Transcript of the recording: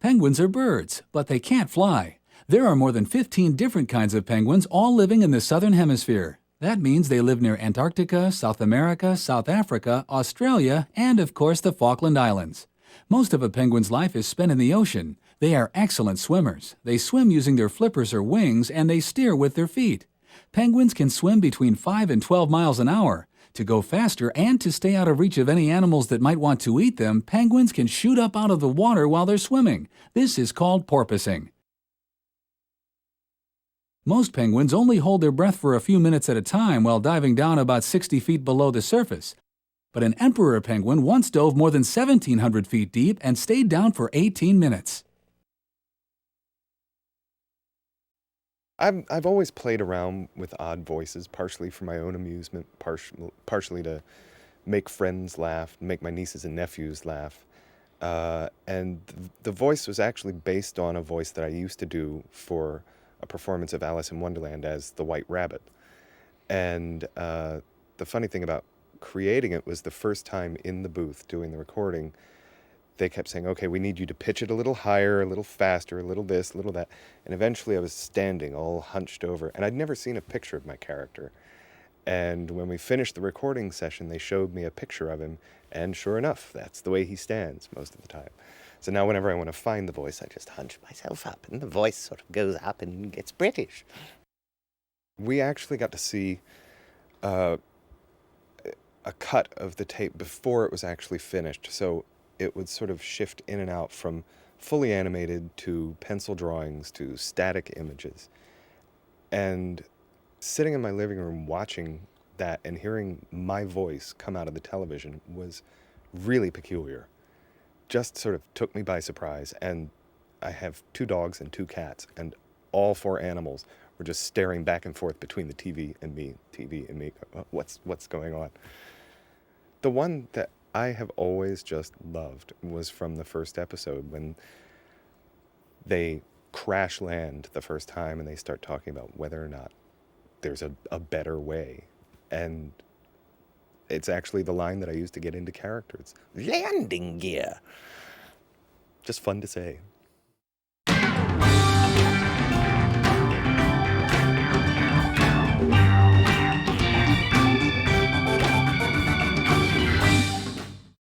Penguins are birds, but they can't fly. There are more than 15 different kinds of penguins, all living in the southern hemisphere. That means they live near Antarctica, South America, South Africa, Australia, and of course the Falkland Islands. Most of a penguin's life is spent in the ocean. They are excellent swimmers. They swim using their flippers or wings, and they steer with their feet. Penguins can swim between 5 and 12 miles an hour. To go faster and to stay out of reach of any animals that might want to eat them, penguins can shoot up out of the water while they're swimming. This is called porpoising. Most penguins only hold their breath for a few minutes at a time while diving down about 60 feet below the surface. But an emperor penguin once dove more than 1,700 feet deep and stayed down for 18 minutes. I've always played around with odd voices, partially for my own amusement, partially to make friends laugh, make my nieces and nephews laugh. And the voice was actually based on a voice that I used to do for a performance of Alice in Wonderland as the White Rabbit. And the funny thing about creating it was the first time in the booth doing the recording, they kept saying, okay, we need you to pitch it a little higher, a little faster, a little this, a little that. And eventually I was standing all hunched over, and I'd never seen a picture of my character. And when we finished the recording session, they showed me a picture of him, and sure enough, that's the way he stands most of the time. So now whenever I want to find the voice, I just hunch myself up, and the voice sort of goes up and gets British. We actually got to see a cut of the tape before it was actually finished, so it would sort of shift in and out from fully animated to pencil drawings to static images. And sitting in my living room watching that and hearing my voice come out of the television was really peculiar. Just sort of took me by surprise. And I have 2 dogs and 2 cats, and all 4 animals were just staring back and forth between the TV and me. What's going on? The one that I have always just loved was from the first episode when they crash land the first time and they start talking about whether or not there's a better way. And it's actually the line that I used to get into character. It's landing gear. Just fun to say.